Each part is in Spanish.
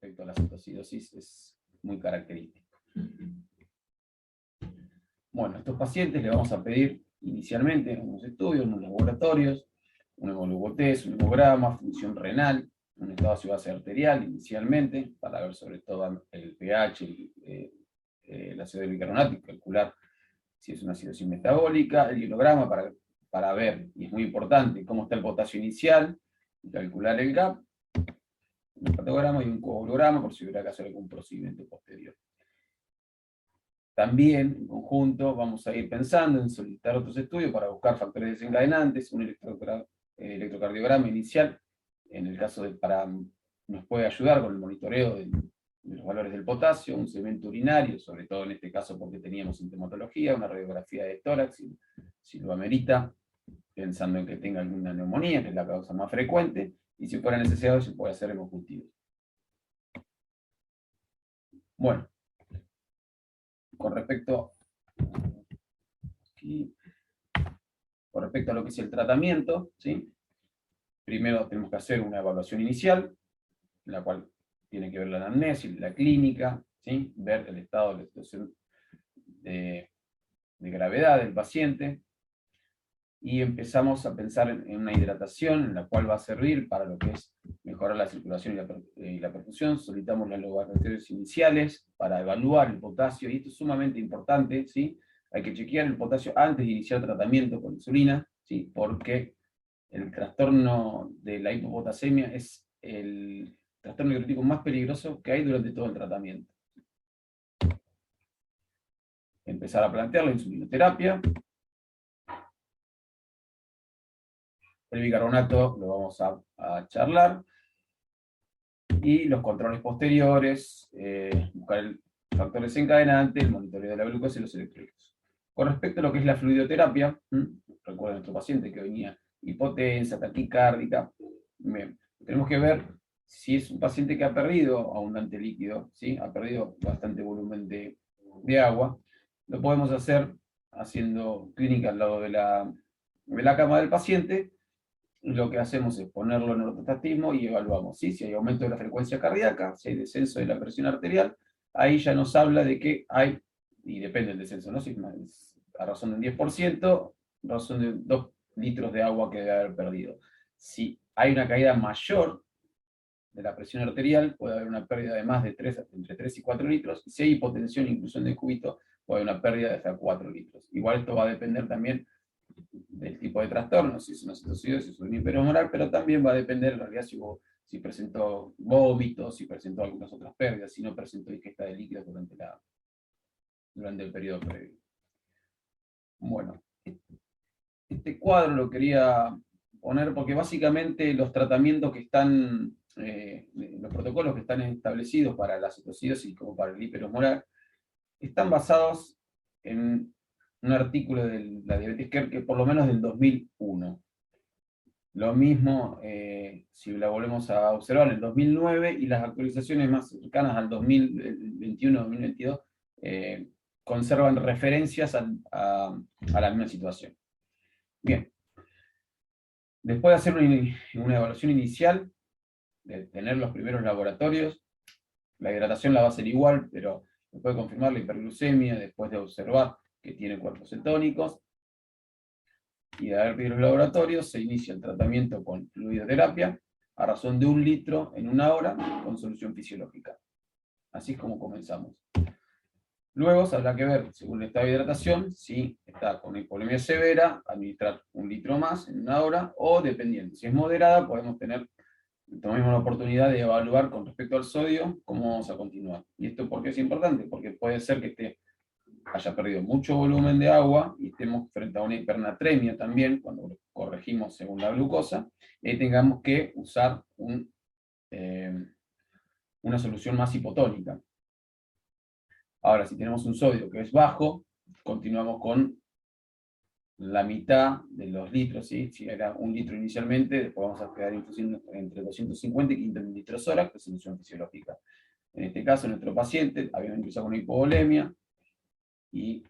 respecto a la citocidosis es muy característico. Bueno, a estos pacientes le vamos a pedir inicialmente unos estudios, unos laboratorios, un hemoglucotés, un hemograma, función renal, un estado de ácido base arterial inicialmente, para ver sobre todo el pH, el ácido bicarbonato y calcular si es una acidosis metabólica, el hemograma para ver, y es muy importante, cómo está el potasio inicial, y calcular el GAP, un hepatograma y un coagulograma por si hubiera que hacer algún procedimiento posterior. También, en conjunto, vamos a ir pensando en solicitar otros estudios para buscar factores desencadenantes, un electrocardiograma inicial, en el caso nos puede ayudar con el monitoreo de los valores del potasio, un segmento urinario, sobre todo en este caso porque teníamos sintomatología, una radiografía de tórax, si lo amerita, pensando en que tenga alguna neumonía, que es la causa más frecuente, y si fuera necesario se puede hacer hemocultivo. Bueno, con respecto a lo que es el tratamiento, ¿sí? Primero tenemos que hacer una evaluación inicial, la cual tiene que ver la anamnesis, la clínica, ¿sí? Ver el estado de la situación de gravedad del paciente, y empezamos a pensar en una hidratación, en la cual va a servir para lo que es mejorar la circulación y la perfusión. Solicitamos los laboratorios iniciales para evaluar el potasio, y esto es sumamente importante, ¿sí? Hay que chequear el potasio antes de iniciar tratamiento con insulina, ¿sí? Porque el trastorno de la hipopotasemia es el trastorno diurético más peligroso que hay durante todo el tratamiento. Empezar a plantear la insulinoterapia. El bicarbonato lo vamos a charlar. Y los controles posteriores, buscar el factor desencadenante, el monitoreo de la glucosa y los electrolitos. Con respecto a lo que es la fluidoterapia, recuerda nuestro paciente que venía hipotensa, taquicárdica, tenemos que ver si es un paciente que ha perdido abundante líquido, ¿sí? Ha perdido bastante volumen de agua. Lo podemos hacer haciendo clínica al lado de la cama del paciente. Lo que hacemos es ponerlo en ortostatismo y evaluamos, ¿sí? Si hay aumento de la frecuencia cardíaca, si hay descenso de la presión arterial, ahí ya nos habla de que hay, y depende del descenso, ¿no? Si es a razón de un 10%, razón de 2 litros de agua que debe haber perdido. Si hay una caída mayor de la presión arterial, puede haber una pérdida de más de entre 3 y 4 litros, y si hay hipotensión, inclusión de cúbito, puede haber una pérdida de hasta 4 litros. Igual esto va a depender también del tipo de trastorno, si es una citocidosis o un hiperosmolar, pero también va a depender en realidad si presentó vómitos, si presentó algunas otras pérdidas, si no presentó ingesta de líquidos durante el periodo previo. Bueno, este cuadro lo quería poner porque básicamente los tratamientos que están, los protocolos que están establecidos para la citocidosis como para el hiperosmolar, están basados en un artículo de la Diabetes Care que por lo menos del 2001. Lo mismo, si la volvemos a observar, en el 2009, y las actualizaciones más cercanas al 2021-2022 conservan referencias a la misma situación. Bien, después de hacer una evaluación inicial, de tener los primeros laboratorios, la hidratación la va a hacer igual, pero después de confirmar la hiperglucemia, después de observar que tiene cuerpos cetónicos, y de haber pedido los laboratorios, se inicia el tratamiento con fluidoterapia a razón de 1 litro en 1 hora con solución fisiológica. Así es como comenzamos. Luego se habrá que ver, según el estado de hidratación, si está con hipovolemia severa, administrar 1 litro más en 1 hora, o dependiendo, si es moderada, tomamos la oportunidad de evaluar con respecto al sodio cómo vamos a continuar. ¿Y esto por qué es importante? Porque puede ser que haya perdido mucho volumen de agua y estemos frente a una hipernatremia también, cuando corregimos según la glucosa, y tengamos que usar una solución más hipotónica. Ahora, si tenemos un sodio que es bajo, continuamos con la mitad de los litros, ¿sí? Si era 1 litro inicialmente, después vamos a quedar infusión entre 250 y 500 litros hora, que es solución fisiológica. En este caso, nuestro paciente había empezado con una hipovolemia, y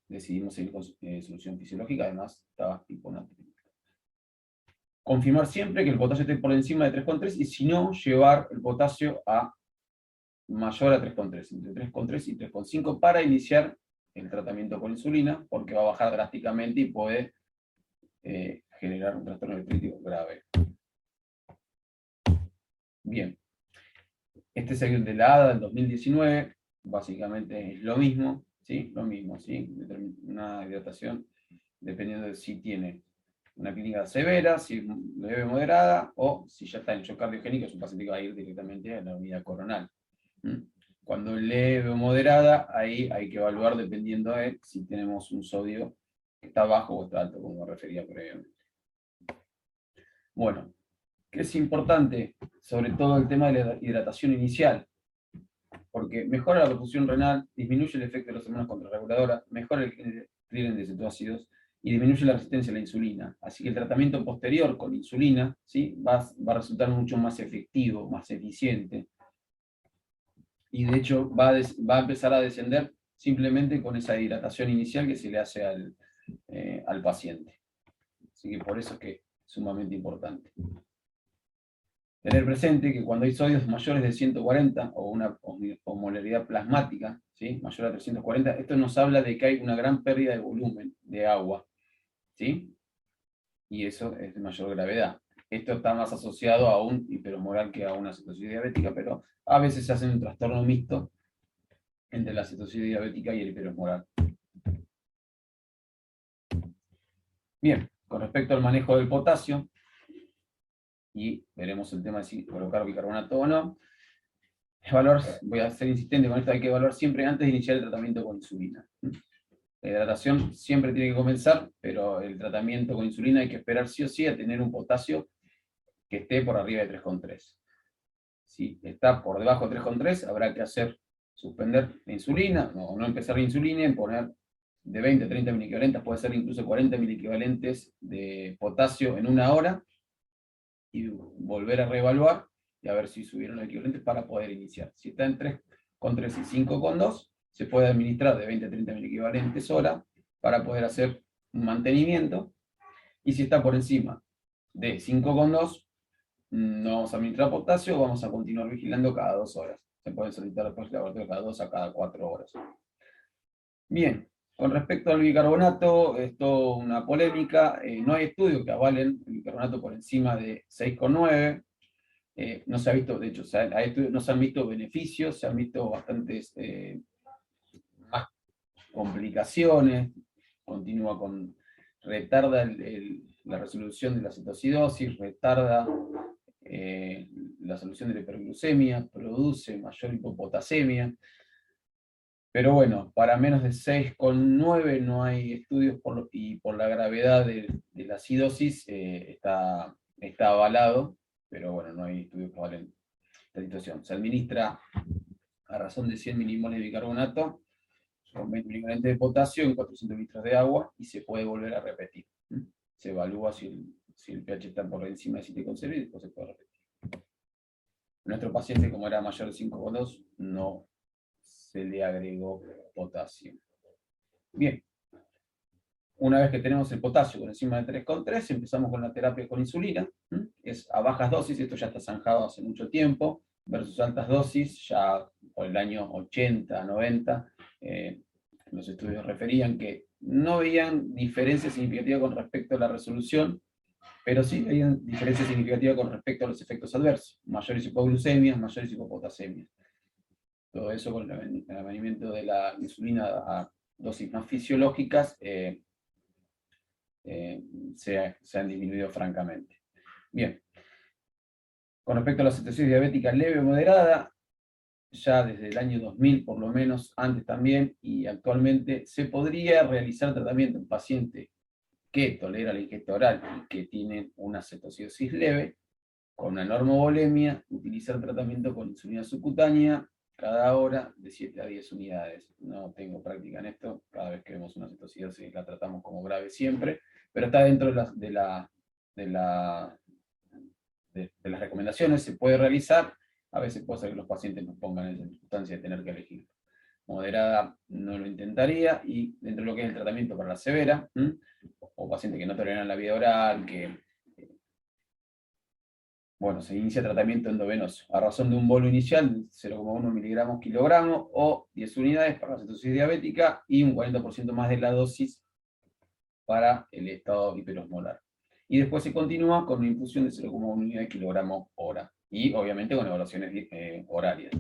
decidimos seguir con solución fisiológica, además estaba hiponatremia. confirmar siempre que el potasio esté por encima de 3,3 y si no, llevar el potasio a mayor a 3,3, entre 3,3 y 3,5 para iniciar el tratamiento con insulina, porque va a bajar drásticamente y puede generar un trastorno electrolítico grave. Bien, este es el de la ADA del 2019, básicamente es lo mismo, ¿sí? Lo mismo, ¿sí? Una hidratación, dependiendo de si tiene una clínica severa, si es leve moderada, o si ya está en shock cardiogénico, es un paciente que va a ir directamente a la unidad coronal. Cuando es leve o moderada, ahí hay que evaluar dependiendo de si tenemos un sodio que está bajo o está alto, como me refería previamente. Bueno, ¿qué es importante? Sobre todo el tema de la hidratación inicial, porque mejora la perfusión renal, disminuye el efecto de las hormonas contrarreguladoras, mejora el clearance de cetoácidos y disminuye la resistencia a la insulina. Así que el tratamiento posterior con insulina, ¿sí? va a resultar mucho más efectivo, más eficiente. Y de hecho va a empezar a descender simplemente con esa hidratación inicial que se le hace al paciente. Así que por eso es que es sumamente importante. Tener presente que cuando hay sodios mayores de 140 o una osmolaridad plasmática, ¿sí? Mayor a 340, esto nos habla de que hay una gran pérdida de volumen de agua, ¿sí? Y eso es de mayor gravedad. Esto está más asociado a un hiperosmolar que a una cetosis diabética, pero a veces se hace un trastorno mixto entre la cetosis diabética y el hiperosmolar. Bien, con respecto al manejo del potasio, y veremos el tema de si colocar bicarbonato o no, voy a ser insistente con esto, hay que evaluar siempre antes de iniciar el tratamiento con insulina. La hidratación siempre tiene que comenzar, pero el tratamiento con insulina hay que esperar sí o sí a tener un potasio que esté por arriba de 3,3. Si está por debajo de 3,3, habrá que suspender la insulina, o no empezar la insulina y poner de 20 a 30 miliequivalentes, puede ser incluso 40 miliequivalentes de potasio en una hora, y volver a reevaluar y a ver si subieron los equivalentes para poder iniciar. Si está en 3,3 y 5,2, se puede administrar de 20 a 30 miliequivalentes hora para poder hacer un mantenimiento, y si está por encima de 5,2, no vamos a administrar potasio, vamos a continuar vigilando cada 2 horas. Se puede solicitar después el laboratorio cada 2 a cada 4 horas. Bien, con respecto al bicarbonato, es toda una polémica. No hay estudios que avalen el bicarbonato por encima de 6,9. No se ha visto, de hecho, no se han visto beneficios, se han visto bastantes más complicaciones. Continúa retarda la resolución de la cetoacidosis, retarda la solución de la hiperglucemia, produce mayor hipopotasemia. Pero bueno, para menos de 6,9 no hay estudios, y por la gravedad de la acidosis está avalado, pero bueno, no hay estudios que avalen esta situación. Se administra a razón de 100 milimoles de bicarbonato con 20 milimoles de potasio en 400 litros de agua, y se puede volver a repetir. Se evalúa si el pH está por encima de 7,0 y después se puede repetir. Nuestro paciente, como era mayor de 5,2, no se le agregó potasio. Bien, una vez que tenemos el potasio por encima de 3,3, empezamos con la terapia con insulina. Es a bajas dosis, esto ya está zanjado hace mucho tiempo, versus altas dosis, ya por el año 80, 90, los estudios referían que no veían diferencia significativa con respecto a la resolución, pero sí veían diferencia significativa con respecto a los efectos adversos, mayores hipoglucemias, mayores hipopotasemias. Todo eso con el mantenimiento de la insulina a dosis más fisiológicas se han disminuido francamente. Bien, con respecto a la cetosis diabética leve o moderada, ya desde el año 2000 por lo menos, antes también, y actualmente, se podría realizar tratamiento en paciente que tolera la ingesta oral y que tiene una cetosis leve, con una normovolemia, utilizar tratamiento con insulina subcutánea cada hora de 7 a 10 unidades. No tengo práctica en esto, cada vez que vemos una cetosis la tratamos como grave siempre, pero está dentro de las recomendaciones, se puede realizar. A veces puede ser que los pacientes nos pongan en esa circunstancia de tener que elegir. Moderada no lo intentaría, y dentro de lo que es el tratamiento para la severa, o pacientes que no toleran la vía oral, que bueno, se inicia tratamiento endovenoso, a razón de un bolo inicial de 0,1 miligramos kilogramo o 10 unidades para la cetosis diabética y un 40% más de la dosis para el estado hiperosmolar. Y después se continúa con una infusión de 0,1 unidad de kilogramo hora, y obviamente con evaluaciones horarias.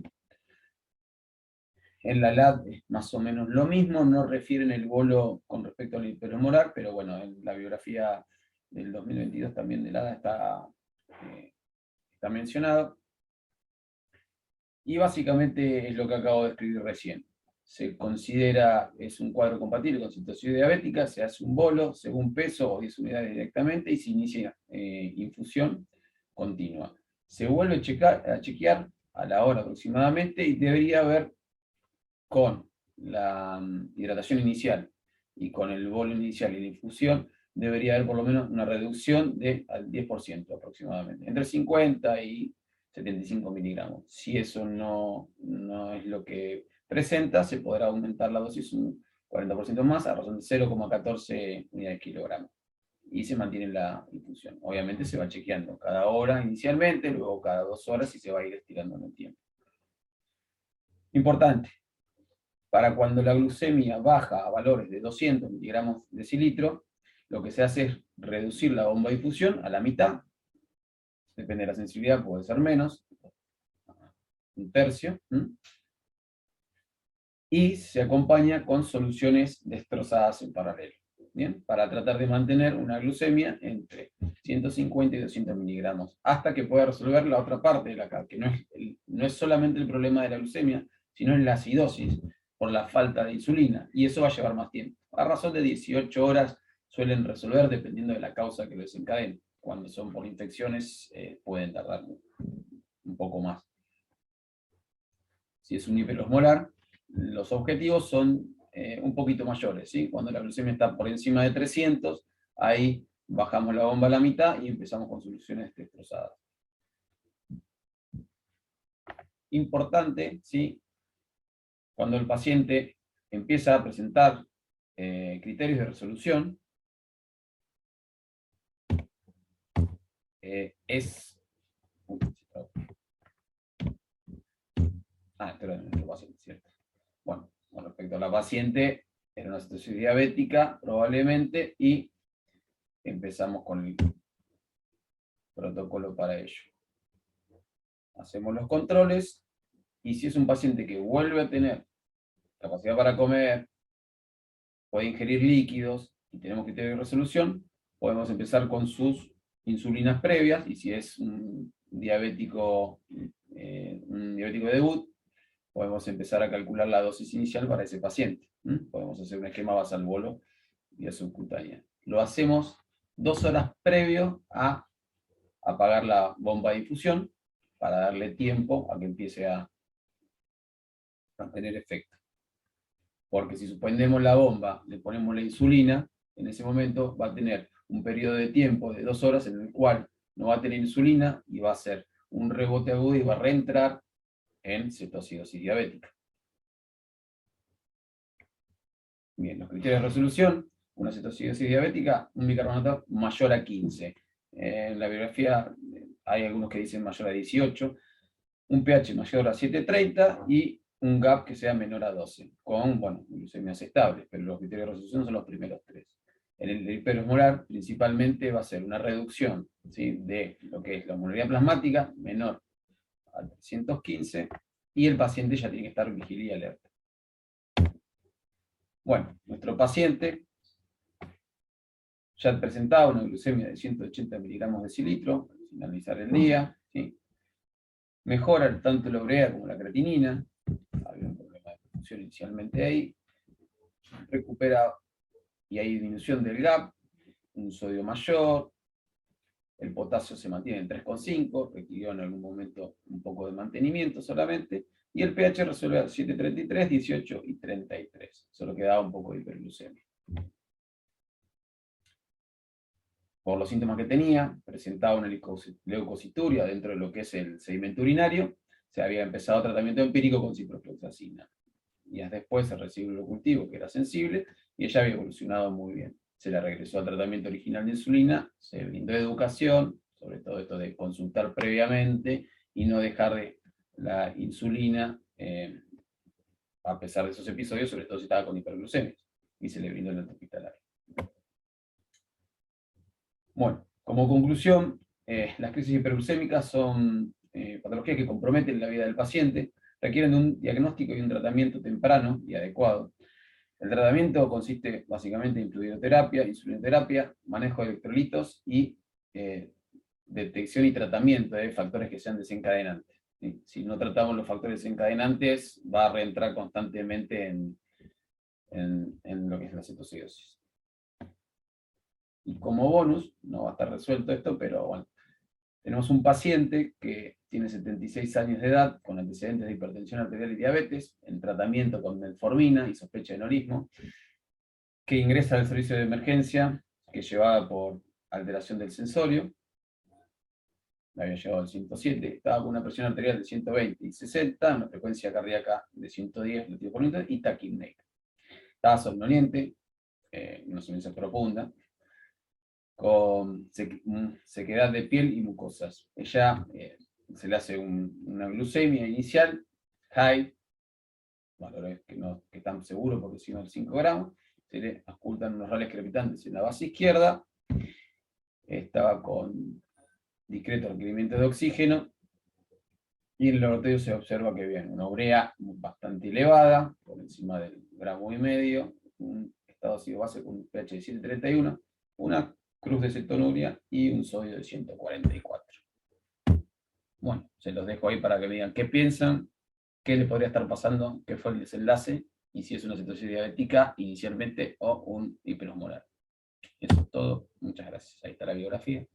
En la LAD es más o menos lo mismo, no refieren el bolo con respecto al hiperosmolar, pero bueno, en la biografía del 2022 también de LADA está mencionado. Y básicamente es lo que acabo de escribir recién. Se considera, es un cuadro compatible con cetosis diabética, se hace un bolo según peso o 10 unidades directamente y se inicia infusión continua. Se vuelve a chequear a la hora aproximadamente y debería haber, con la hidratación inicial y con el bolo inicial y la infusión, debería haber por lo menos una reducción al 10% aproximadamente, entre 50 y 75 miligramos. Si eso no es lo que presenta, se podrá aumentar la dosis un 40% más, a razón de 0,14 unidades kilogramos. Y se mantiene la infusión. Obviamente se va chequeando cada hora inicialmente, luego cada 2 horas y se va a ir estirando en el tiempo. Importante, para cuando la glucemia baja a valores de 200 miligramos de decilitro, lo que se hace es reducir la bomba de difusión a la mitad, depende de la sensibilidad, puede ser menos, un tercio, y se acompaña con soluciones destrozadas en paralelo, ¿bien? Para tratar de mantener una glucemia entre 150 y 200 miligramos, hasta que pueda resolver la otra parte de la CAP, que no es solamente el problema de la glucemia, sino en la acidosis, por la falta de insulina, y eso va a llevar más tiempo. A razón de 18 horas suelen resolver, dependiendo de la causa que lo desencadene. Cuando son por infecciones, pueden tardar un poco más. Si es un hiperosmolar, los objetivos son un poquito mayores, ¿sí? Cuando la glucemia está por encima de 300, ahí bajamos la bomba a la mitad y empezamos con soluciones destrozadas. Importante, ¿sí? Cuando el paciente empieza a presentar criterios de resolución, esto era nuestro paciente, ¿cierto? Bueno, con respecto a la paciente, era una cetosis diabética, probablemente, y empezamos con el protocolo para ello. Hacemos los controles, y si es un paciente que vuelve a tener capacidad para comer, puede ingerir líquidos, y tenemos criterio de resolución, podemos empezar con sus insulinas previas, y si es un diabético de debut, podemos empezar a calcular la dosis inicial para ese paciente. Podemos hacer un esquema basal bolo vía subcutánea. Lo hacemos 2 horas previo a apagar la bomba de infusión, para darle tiempo a que empiece a tener efecto. Porque si suspendemos la bomba, le ponemos la insulina, en ese momento va a tener un periodo de tiempo de 2 horas en el cual no va a tener insulina y va a hacer un rebote agudo y va a reentrar en cetoacidosis diabética. Bien, los criterios de resolución: una cetoacidosis diabética, un bicarbonato mayor a 15. En la biografía hay algunos que dicen mayor a 18, un pH mayor a 7,30 y un GAP que sea menor a 12, con, bueno, glucemias estables, pero los criterios de resolución son los primeros 3. En el hiperosmolar, principalmente va a ser una reducción, ¿sí?, de lo que es la osmolaridad plasmática menor a 315, y el paciente ya tiene que estar vigilante y alerta. Bueno, nuestro paciente ya presentaba una glucemia de 180 miligramos de decilitro al finalizar el día, ¿sí? Mejora tanto la urea como la creatinina, había un problema de función inicialmente ahí, recupera y hay disminución del GAP, un sodio mayor, el potasio se mantiene en 3,5, requirió en algún momento un poco de mantenimiento solamente, y el pH resuelve a 7,33, 18 y 33. Solo quedaba un poco de hiperglucemia. Por los síntomas que tenía, presentaba una leucocituria dentro de lo que es el sedimento urinario, se había empezado tratamiento empírico con ciprofloxacina. Días después se recibió el cultivo, que era sensible, y ella había evolucionado muy bien. Se le regresó al tratamiento original de insulina, se brindó educación, sobre todo todo esto de consultar previamente y no dejar de la insulina, a pesar de esos episodios, sobre todo si estaba con hiperglucemia, y se le brindó el antihospitalario. Bueno, como conclusión, las crisis hiperglucémicas son patologías que comprometen la vida del paciente, requieren de un diagnóstico y un tratamiento temprano y adecuado. El tratamiento consiste básicamente en fluidoterapia, insulinoterapia, manejo de electrolitos y detección y tratamiento de factores que sean desencadenantes. ¿Sí? Si no tratamos los factores desencadenantes, va a reentrar constantemente en lo que es la cetocidosis. Y como bonus, no va a estar resuelto esto, pero bueno, tenemos un paciente que tiene 76 años de edad, con antecedentes de hipertensión arterial y diabetes, en tratamiento con metformina y sospecha de enorismo, que ingresa al servicio de emergencia, que llevaba por alteración del sensorio, había llegado al 107, estaba con una presión arterial de 120 y 60, una frecuencia cardíaca de 110 latidos por minuto y taquipnea. Estaba somnoliente, una somnolencia profunda, con sequedad de piel y mucosas. Ella se le hace una glucemia inicial, high, valores que no que están seguros porque si no el 5 gramos, se le ocultan unos rales crepitantes en la base izquierda, estaba con discreto requerimiento de oxígeno, y en el laboratorio se observa que viene una urea bastante elevada, por encima del gramo y medio, un estado ácido base con un pH de 7,31, una cruz de cetonuria y un sodio de 144. Bueno, se los dejo ahí para que me digan qué piensan, qué le podría estar pasando, qué fue el desenlace, y si es una cetosis diabética inicialmente o un hiperosmolar. Eso es todo. Muchas gracias. Ahí está la biografía.